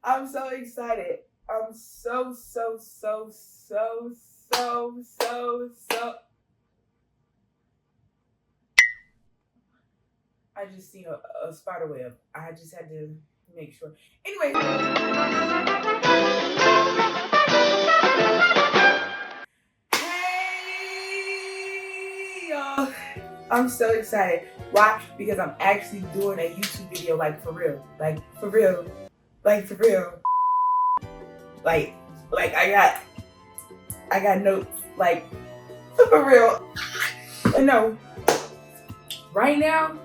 I'm so excited. I'm so. I just seen a spider web. I just had to make sure. Anyway. Hey, y'all. I'm so excited. Why? Because I'm actually doing a YouTube video, like for real. Like for real. Like for real. Like I got notes. Like for real. No. Right now,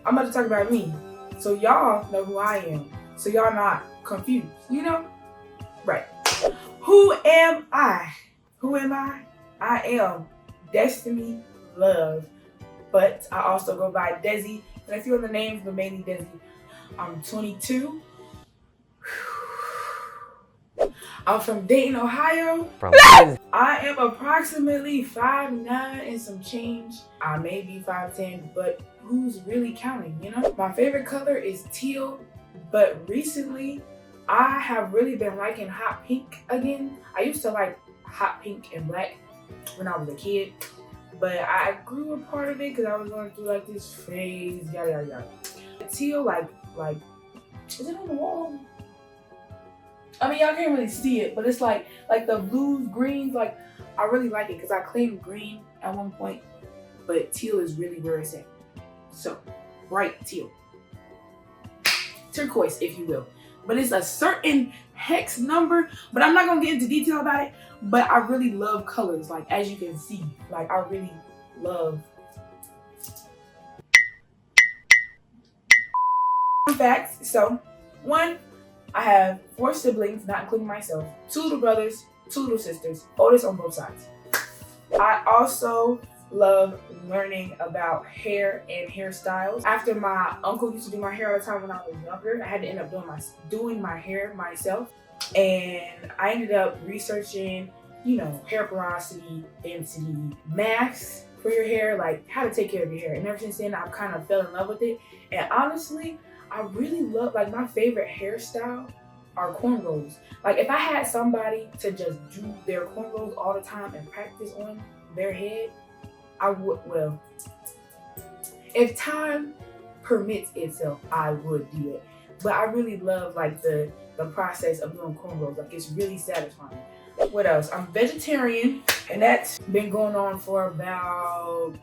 I'm about to talk about me. So y'all know who I am. So y'all not confused, you know? Right. Who am I? Who am I? I am Destiny Love. But I also go by Desi. And a few other names, but mainly Desi. I'm 22. I'm from Dayton, Ohio. I am approximately 5'9" and some change. I may be 5'10", but who's really counting, you know? My favorite color is teal, but recently I have really been liking hot pink again. I used to like hot pink and black when I was a kid, but I grew a part of it because I was going through like this phase, yada yada yada. Teal, like, is it on the wall? I mean, y'all can't really see it, but it's like the blues, greens, like, I really like it because I claimed green at one point, but teal is really where it's at. So, bright teal. Turquoise, if you will. But it's a certain hex number, but I'm not gonna get into detail about it, but I really love colors, like, as you can see. Like, I really love. Fun facts, so, 1, I have 4 siblings, not including myself, 2 little brothers, 2 little sisters, oldest on both sides. I also love learning about hair and hairstyles. After my uncle used to do my hair all the time when I was younger, I had to end up doing my hair myself. And I ended up researching, you know, hair porosity, density, masks for your hair, like how to take care of your hair. And ever since then, I've kind of fell in love with it. And honestly, I really love, like, my favorite hairstyle are cornrows. Like, if I had somebody to just do their cornrows all the time and practice on their head, I would, well, if time permits itself, I would do it. But I really love, like, the process of doing cornrows. Like, it's really satisfying. What else? I'm vegetarian, and that's been going on for about,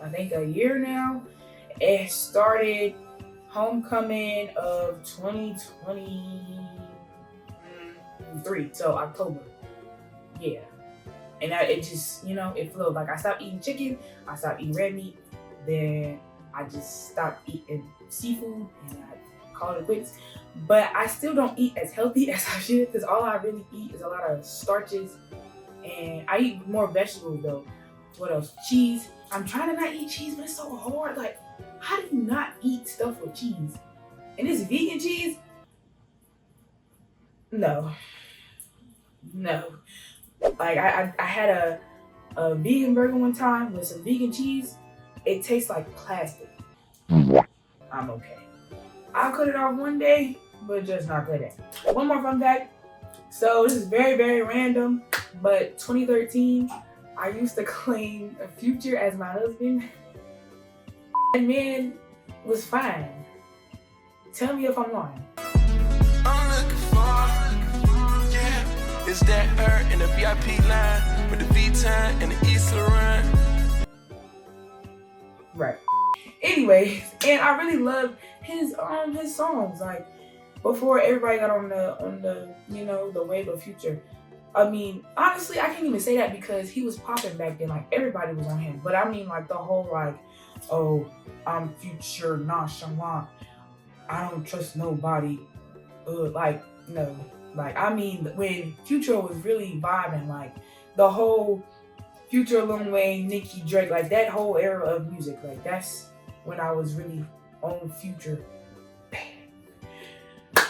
I think, a year now. It started homecoming of 2023, so October. Yeah. And it just, you know, it flowed. Like, I stopped eating chicken, I stopped eating red meat, then I just stopped eating seafood, and I called it quits. But I still don't eat as healthy as I should, because all I really eat is a lot of starches, and I eat more vegetables though. What else? Cheese. I'm trying to not eat cheese, but it's so hard. Like, how do you not eat stuff with cheese? And this vegan cheese? No. Like, I had a vegan burger one time with some vegan cheese. It tastes like plastic. I'm okay. I'll cut it off one day, but just not today. One more fun fact. So this is very, very random, but 2013, I used to claim Future as my husband. And man was fine. Tell me if I'm lying. I'm looking for, yeah, is that her in the VIP line with the V-Time and the East Run? Right. Anyways, and I really love his songs. Like, before everybody got on the you know, the wave of Future. I mean, honestly, I can't even say that because he was popping back then. Like, everybody was on him. But I mean, like, the whole, like, oh, I'm Future nonchalant, I don't trust nobody. Like, no. Like, I mean, when Future was really vibing, like, the whole Future, Lil Wayne, Nicki, Drake, like, that whole era of music, like, that's when I was really on Future.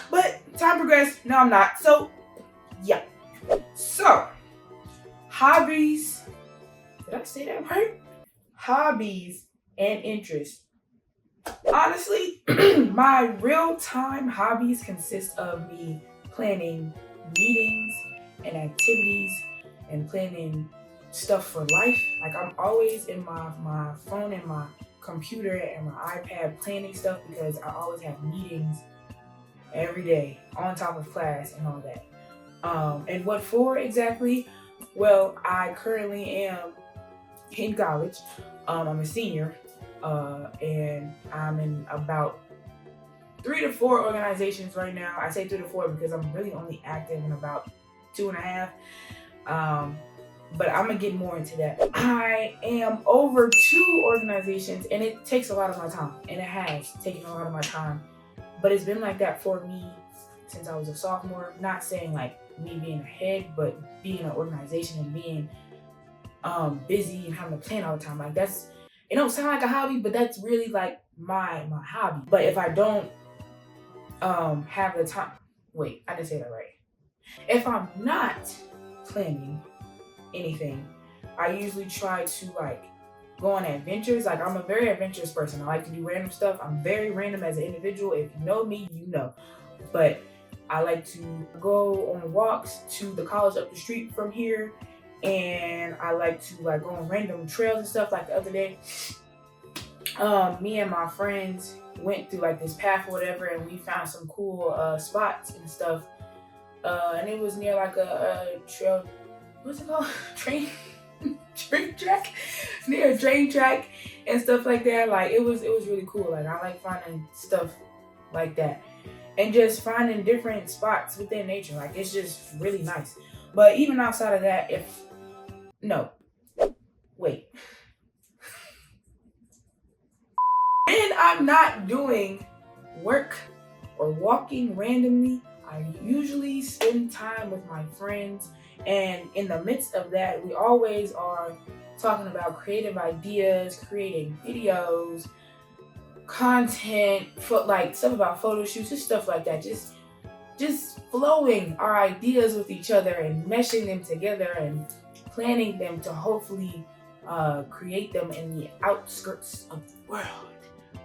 But time progressed. No, I'm not. So, yeah. So, hobbies. Did I say that right? Hobbies and interests. Honestly, my real-time hobbies consist of me planning meetings and activities and planning stuff for life. Like I'm always in my phone and my computer and my iPad planning stuff because I always have meetings every day on top of class and all that. And what for exactly? Well, I currently am in college. I'm a senior, and I'm in about 3 to 4 organizations right now. I say 3 to 4 because I'm really only active in about 2.5. But I'm gonna get more into that. I am over 2 organizations, and it takes a lot of my time, and it has taken a lot of my time. But it's been like that for me since I was a sophomore. Not saying like me being a head, but being an organization and being busy and having to plan all the time. Like that's, it don't sound like a hobby, but that's really like my hobby. But if I don't have the time, wait, I didn't say that right. If I'm not planning anything, I usually try to like go on adventures. Like I'm a very adventurous person. I like to do random stuff. I'm very random as an individual. If you know me, you know. But I like to go on walks to the college up the street from here, and I like to like go on random trails and stuff. Like the other day, me and my friends went through like this path or whatever, and we found some cool spots and stuff. And it was near like a trail. What's it called? Train track, near a train track and stuff like that. Like it was really cool. Like I like finding stuff like that and just finding different spots within nature. Like it's just really nice. But even outside of that, wait. When I'm not doing work or walking randomly, I usually spend time with my friends. And in the midst of that, we always are talking about creative ideas, creating videos, content, like stuff about photo shoots, just stuff like that. Just flowing our ideas with each other and meshing them together and planning them to hopefully create them in the outskirts of the world.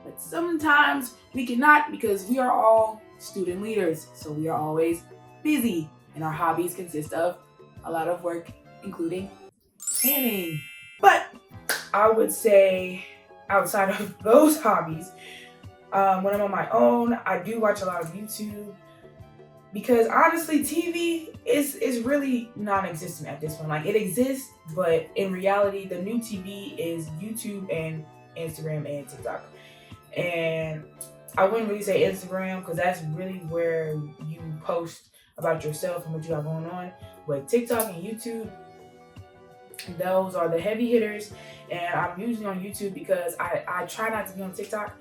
But sometimes we cannot because we are all student leaders, so we are always busy, and our hobbies consist of a lot of work, including planning. But I would say outside of those hobbies, when I'm on my own, I do watch a lot of YouTube because honestly, TV is really non-existent at this point. Like it exists, but in reality, the new TV is YouTube and Instagram and TikTok. And I wouldn't really say Instagram because that's really where you post about yourself and what you have going on. But TikTok and YouTube, those are the heavy hitters. And I'm usually on YouTube because I try not to be on TikTok.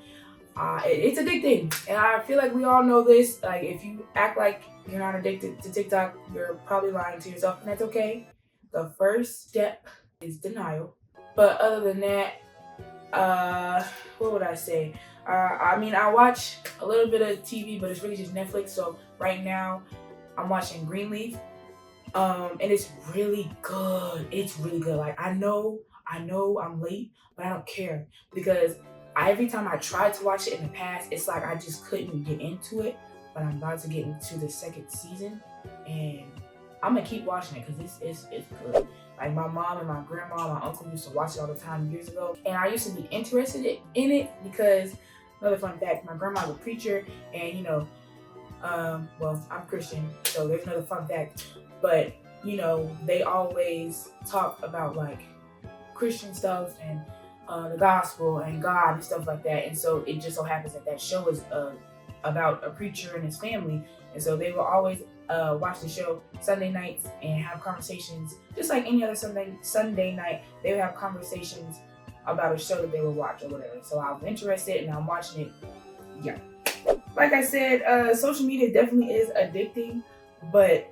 It's addicting. And I feel like we all know this. Like if you act like you're not addicted to TikTok, you're probably lying to yourself, and that's okay. The first step is denial. But other than that, what would I say? I mean, I watch a little bit of TV, but it's really just Netflix. So right now, I'm watching Greenleaf, and it's really good. It's really good. Like I know I'm late, but I don't care because every time I tried to watch it in the past, it's like I just couldn't get into it. But I'm about to get into the second season, and I'm gonna keep watching it because it's good. Like my mom and my grandma, my uncle used to watch it all the time years ago, and I used to be interested in it because another fun fact: my grandma's a preacher, and well, I'm Christian, so there's another fun fact. But they always talk about like Christian stuff and the gospel and God and stuff like that. And so it just so happens that show is about a preacher and his family, and so they will always watch the show Sunday nights and have conversations, just like any other Sunday night. They would have conversations about a show that they would watch or whatever. So I was interested and I'm watching it. Yeah. Like I said, social media definitely is addicting, but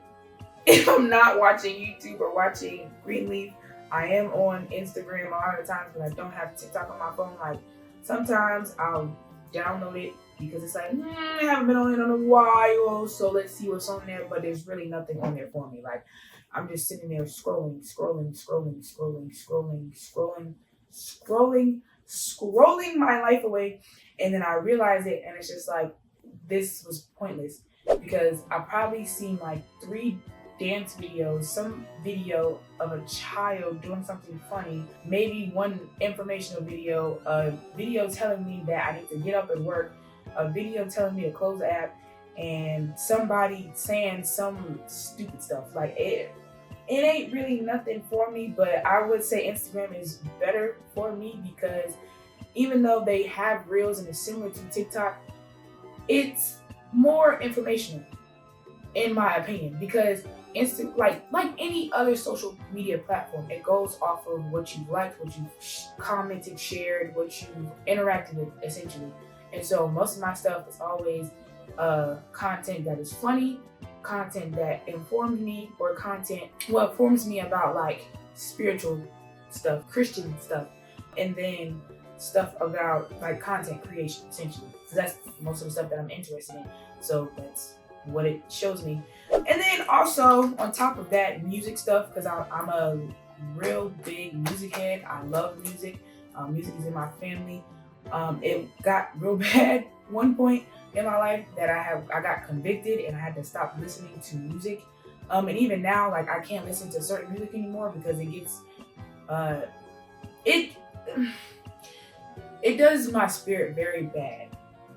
if I'm not watching YouTube or watching Greenleaf, I am on Instagram a lot of the times because I don't have TikTok on my phone. Like sometimes I'll download it because it's like, I haven't been on it in a while, so let's see what's on there. But there's really nothing on there for me. Like I'm just sitting there scrolling my life away. And then I realized it, and it's just like, this was pointless because I probably seen like 3 dance videos, some video of a child doing something funny, maybe one informational video, a video telling me that I need to get up and work, a video telling me to close the app, and somebody saying some stupid stuff. Like it ain't really nothing for me, but I would say Instagram is better for me because even though they have reels and it's similar to TikTok, it's more informational in my opinion, because like any other social media platform, it goes off of what you liked, what you commented, shared, what you interacted with essentially. And so most of my stuff is always content that is funny, content that informs me, or content what informs me about like spiritual stuff, Christian stuff, and then stuff about like content creation essentially. So that's most of the stuff that I'm interested in. So that's what it shows me. And then also on top of that, music stuff, because I'm a real big music head. I love music. Music is in my family. It got real bad one point in my life that I got convicted and I had to stop listening to music. And even now, like I can't listen to certain music anymore because it gets it does my spirit very bad.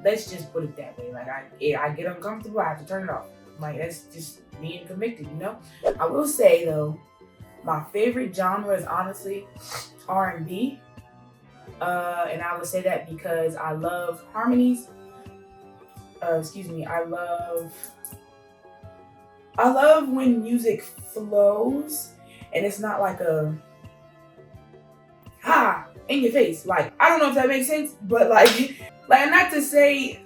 Let's just put it that way. Like I get uncomfortable, I have to turn it off. Like that's just being convicted, you know? I will say though, my favorite genre is honestly R&B. And I would say that because I love harmonies. I love when music flows and it's not like a in your face. Like, I don't know if that makes sense, but like not to say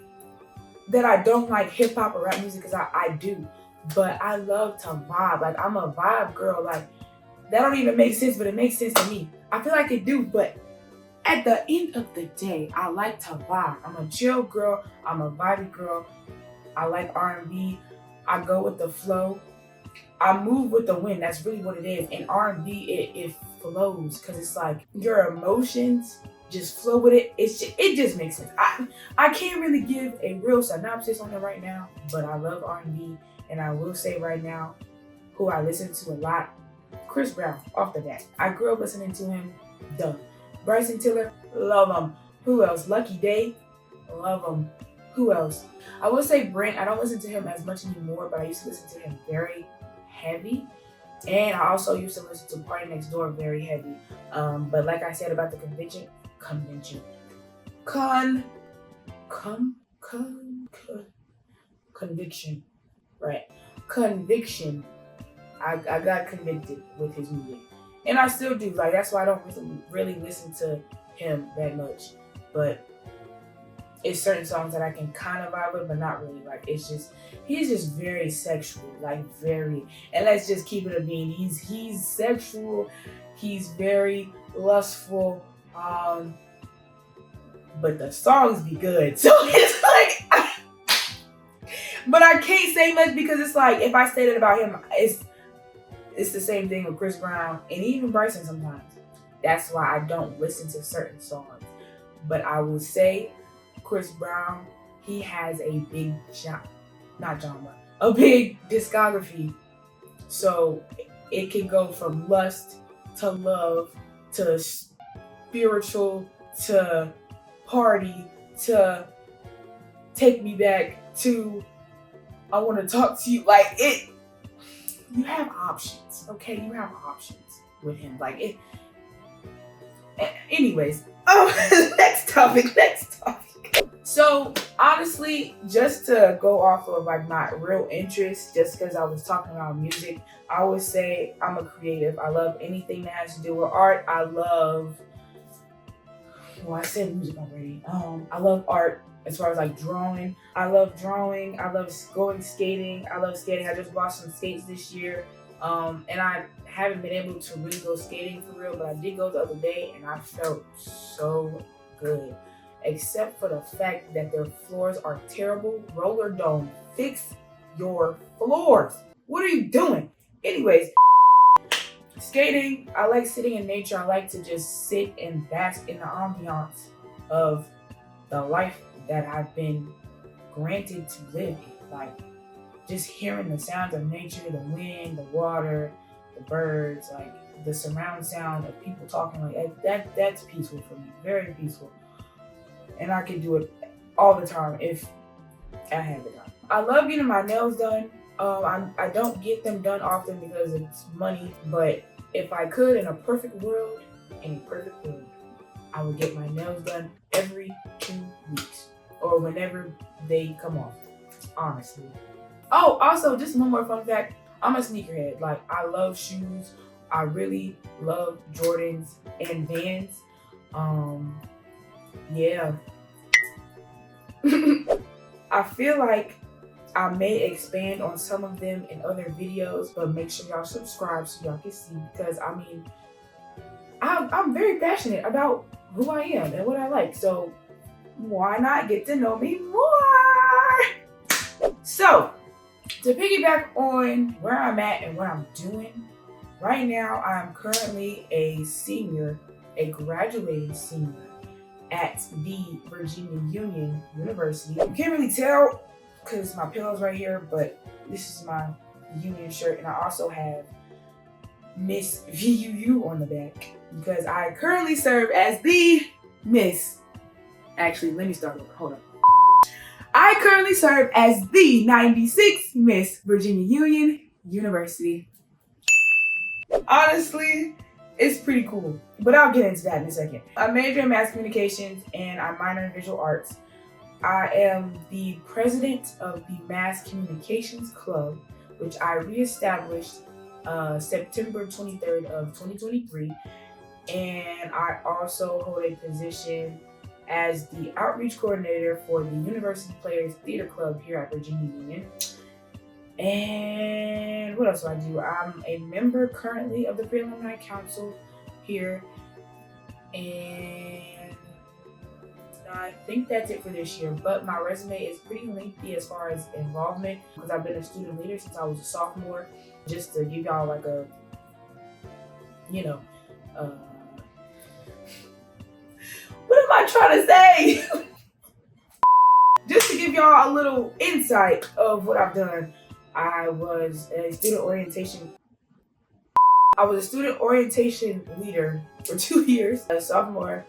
that I don't like hip hop or rap music, because I do, but I love to vibe. Like I'm a vibe girl. Like that don't even make sense, but it makes sense to me. I feel like it do, but at the end of the day, I like to vibe. I'm a chill girl. I'm a vibey girl. I like R&B. I go with the flow. I move with the wind. That's really what it is. And R&B, it flows because it's like your emotions just flow with it. It just makes sense. I can't really give a real synopsis on it right now, but I love R&B, and I will say right now, who I listen to a lot, Chris Brown. Off the bat, I grew up listening to him. Duh. Bryson Tiller, love him. Who else? Lucky Day, love him. Who else? I will say Brent. I don't listen to him as much anymore, but I used to listen to him very heavy. And I also used to listen to Party Next Door very heavy. But like I said about the conviction, right? Conviction. I got convicted with his music. And I still do. Like, that's why I don't really listen to him that much. But it's certain songs that I can kind of vibe with, but not really. Like, he's just very sexual. Like, very. And let's just keep it a bean. He's sexual. He's very lustful. But the songs be good. So it's like, but I can't say much because it's like, if I say that about him, it's the same thing with Chris Brown and even Bryson sometimes. That's why I don't listen to certain songs. But I will say Chris Brown, he has a big a big discography. So it can go from lust to love to spiritual to party to take me back to I want to talk to you. Like it. You have options, okay? You have options with him. Like it. Anyways, next topic. So honestly, just to go off of like my real interest, just because I was talking about music, I would say I'm a creative. I love anything that has to do with art. I said music already. I love art. As far as like drawing, I love drawing. I love going skating. I love skating. I just bought some skates this year. And I haven't been able to really go skating for real, but I did go the other day and I felt so good. Except for the fact that their floors are terrible. Roller Dome, fix your floors. What are you doing? Anyways, skating, I like sitting in nature. I like to just sit and bask in the ambiance of the life that I've been granted to live in. Like, just hearing the sounds of nature, the wind, the water, the birds, like the surround sound of people talking, like that's peaceful for me, very peaceful. And I could do it all the time if I had the time. I love getting my nails done. I don't get them done often because it's money, but if I could, in a perfect world, I would get my nails done every 2 weeks or whenever they come off, honestly. Oh, also, just one more fun fact. I'm a sneakerhead. Like, I love shoes. I really love Jordans and Vans. Yeah. I feel like I may expand on some of them in other videos, but make sure y'all subscribe so y'all can see, because I mean, I'm very passionate about who I am and what I like, so why not get to know me more? So, to piggyback on where I'm at and what I'm doing, right now I'm currently a senior, a graduating senior at the Virginia Union University. You can't really tell because my pillow's right here, but this is my Union shirt, and I also have Miss VUU on the back because I currently serve as the Miss. Actually, let me start over. Hold on. I currently serve as the 96 Miss Virginia Union University. Honestly, it's pretty cool, but I'll get into that in a second. I major in mass communications and I minor in visual arts. I am the president of the Mass Communications Club, which I reestablished September 23rd of 2023. And I also hold a position as the outreach coordinator for the University Players Theater Club here at Virginia Union. And what else do I do? I'm a member currently of the Pre-Alumni Council here. And I think that's it for this year, but my resume is pretty lengthy as far as involvement because I've been a student leader since I was a sophomore. Just to give y'all like a, what am I trying to say? Just to give y'all a little insight of what I've done. I was a student orientation leader for 2 years, a sophomore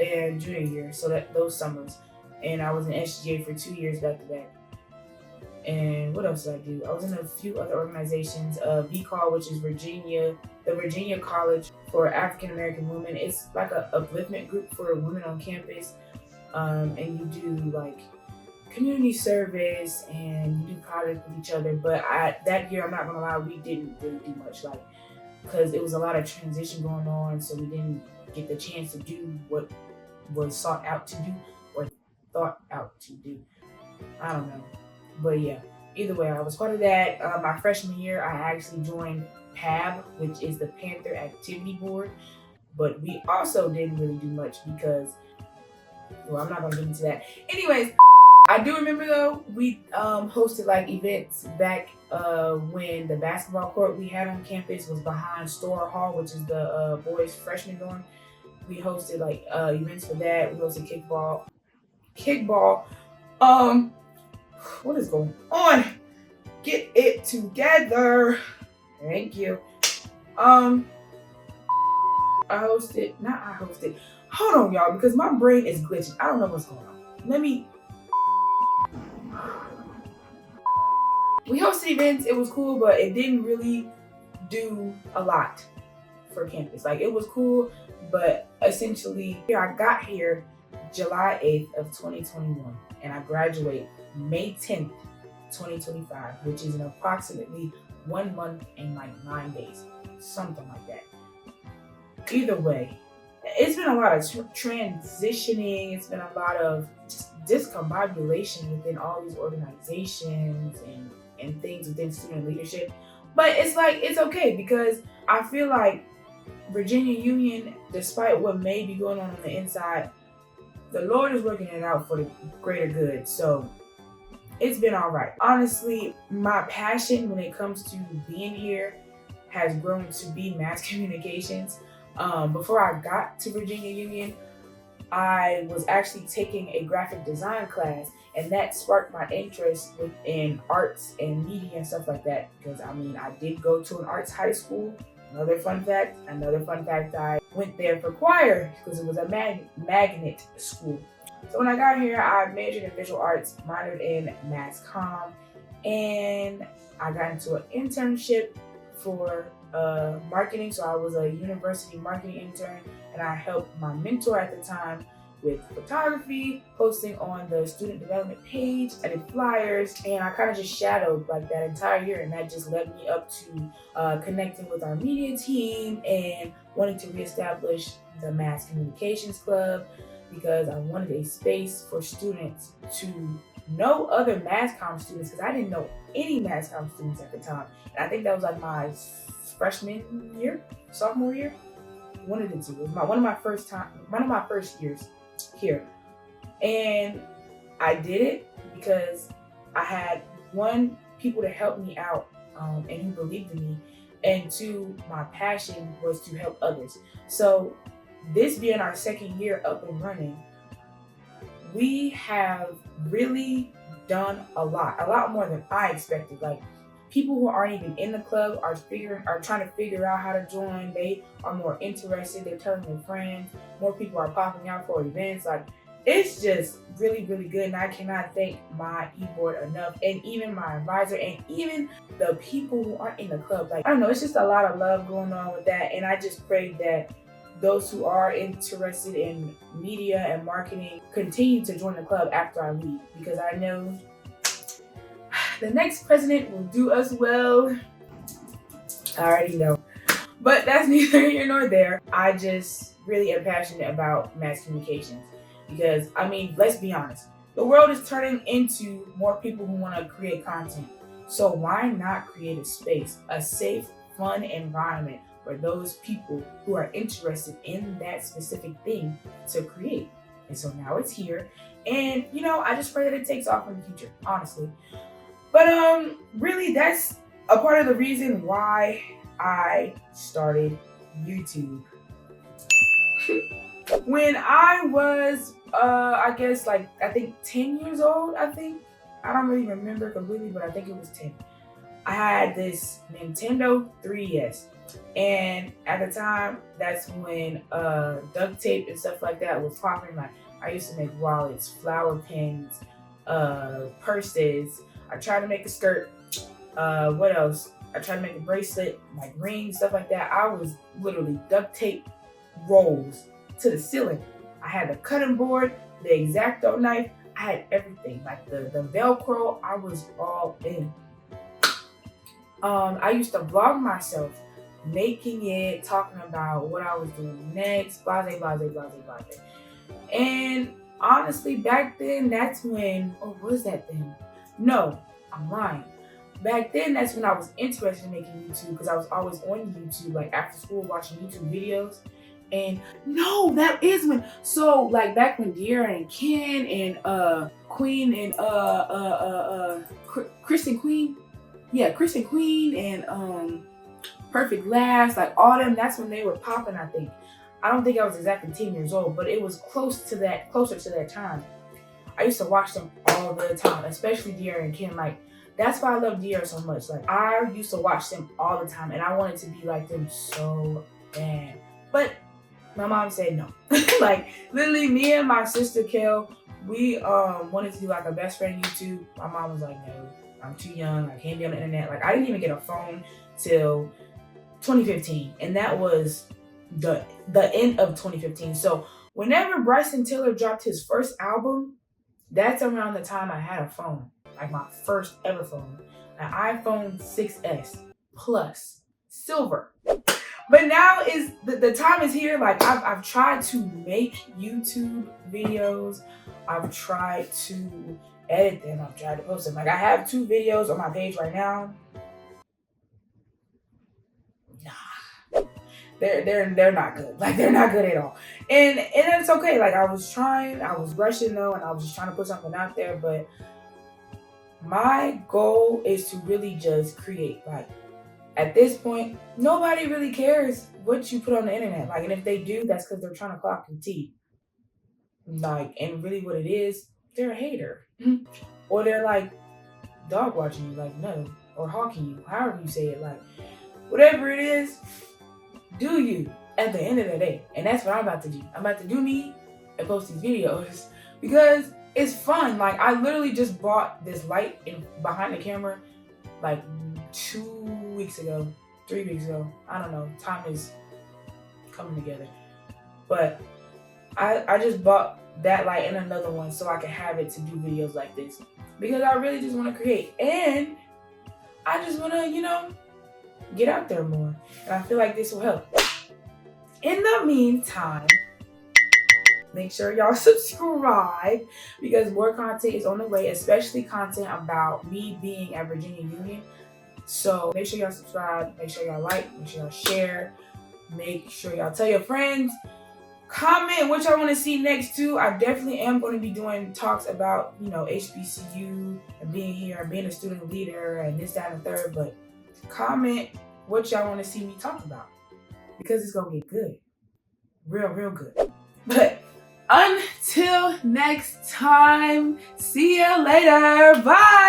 and junior year, so that those summers. And I was in SGA for 2 years back to back. And what else did I do? I was in a few other organizations, VCAL, which is the Virginia College for African American Women. It's like an upliftment group for women on campus. And you do like community service and you do projects with each other. But that year, I'm not gonna lie, we didn't really do much, like, because it was a lot of transition going on, so we didn't get the chance to do what was sought out to do or thought out to do. I don't know. But yeah, either way, I was part of that. My freshman year, I actually joined PAB, which is the Panther Activity Board. But we also didn't really do much because, well, I'm not going to get into that. Anyways, I do remember though, we hosted like events back when the basketball court we had on campus was behind Store Hall, which is the boys' freshman dorm. We hosted like events for that. We hosted kickball. What is going on? Get it together. Thank you. Hold on, y'all, because my brain is glitching. I don't know what's going on. We hosted events, it was cool, but it didn't really do a lot for campus. Like, it was cool, but essentially, I got here July 8th of 2021, and I graduate May 10th, 2025, which is in approximately 1 month and like 9 days, something like that. Either way, it's been a lot of transitioning. It's been a lot of discombobulation within all these organizations and things within student leadership. But it's like, it's okay, because I feel like Virginia Union, despite what may be going on the inside, the Lord is working it out for the greater good. So it's been all right. Honestly, my passion when it comes to being here has grown to be mass communications. Before I got to Virginia Union, I was actually taking a graphic design class, and that sparked my interest in arts and media and stuff like that. Because I mean, I did go to an arts high school. Another fun fact, I went there for choir because it was a magnet school. So when I got here, I majored in visual arts, minored in mass comm, and I got into an internship for marketing. So I was a university marketing intern, and I helped my mentor at the time with photography, posting on the student development page. I did flyers, and I kind of just shadowed like that entire year, and that just led me up to connecting with our media team and wanting to reestablish the Mass Communications Club, because I wanted a space for students to know other mass comm students, because I didn't know any mass comm students at the time. And I think that was like my sophomore year. One of the two. It was one of my first years here. And I did it because I had one, people to help me out and who believed in me, and two, my passion was to help others. So this being our second year up and running, we have really done a lot more than I expected. Like, people who aren't even in the club are trying to figure out how to join. They are more interested. They're telling their friends. More people are popping out for events. Like, it's just really, really good. And I cannot thank my e-board enough, and even my advisor, and even the people who aren't in the club. Like, I don't know, it's just a lot of love going on with that. And I just pray that those who are interested in media and marketing continue to join the club after I leave, because I know the next president will do us well. I already know. But that's neither here nor there. I just really am passionate about mass communications, because, I mean, let's be honest. The world is turning into more people who want to create content. So why not create a space, a safe, fun environment for those people who are interested in that specific thing to create? And so now it's here. And, you know, I just pray that it takes off in the future, honestly. But really, that's a part of the reason why I started YouTube. When I was, I guess, like, I think 10 years old, I don't really remember completely, but I think it was 10. I had this Nintendo 3DS. And at the time, that's when duct tape and stuff like that was popping. Like, I used to make wallets, flower pins, purses. I tried to make a skirt. What else? I tried to make a bracelet, like rings, stuff like that. I was literally duct tape rolls to the ceiling. I had the cutting board, the X-Acto knife. I had everything, like the Velcro. I was all in. I used to vlog myself making it, talking about what I was doing next, blase. And honestly, back then, that's when, oh, what is that thing? No, I'm lying. Back then, that's when I was interested in making YouTube, because I was always on YouTube, like after school, watching YouTube videos. And no, that is when, so like back when De'Aaron and Ken and Queen and Kristen Queen, Kristen Queen and Perfect Laughs, like all them, that's when they were popping, I think. I don't think I was exactly 10 years old, but it was closer to that time. I used to watch them all the time, especially De'Aaron and Ken. Like, that's why I love De'Aaron so much. Like, I used to watch them all the time, and I wanted to be like them so bad. But my mom said no. Like, literally, me and my sister Kel, we wanted to do like a best friend YouTube. My mom was like, no, I'm too young. I can't be on the internet. Like, I didn't even get a phone till 2015, and that was the end of 2015. So whenever Bryson Tiller dropped his first album, that's around the time I had a phone, like my first ever phone, an iPhone 6S Plus, silver. But now is the time is here. Like, I've tried to make YouTube videos. I've tried to edit them. I've tried to post them. Like, I have 2 videos on my page right now. Nah, they're not good. Like, they're not good at all. And it's okay. Like, I was rushing though, and I was just trying to put something out there. But my goal is to really just create. Like, at this point, nobody really cares what you put on the internet. Like, and if they do, that's because they're trying to clock your teeth. Like, and really what it is, they're a hater. Or they're like dog watching you, like, no, or hawking you, however you say it, like, whatever it is, do you at the end of the day. And that's what I'm about to do. I'm about to do me and post these videos because it's fun. Like, I literally just bought this light behind the camera like 2 weeks ago, 3 weeks ago. I don't know. Time is coming together. But I just bought that light and another one so I can have it to do videos like this. Because I really just want to create. And I just want to, you know, get out there more. And I feel like this will help. In the meantime, make sure y'all subscribe because more content is on the way, especially content about me being at Virginia Union. So make sure y'all subscribe, make sure y'all like, make sure y'all share, make sure y'all tell your friends. Comment what y'all want to see next too. I definitely am going to be doing talks about, you know, HBCU and being here and being a student leader and this, that, and the third. But comment what y'all want to see me talk about because it's going to get good. Real good. But until next time, see ya later. Bye.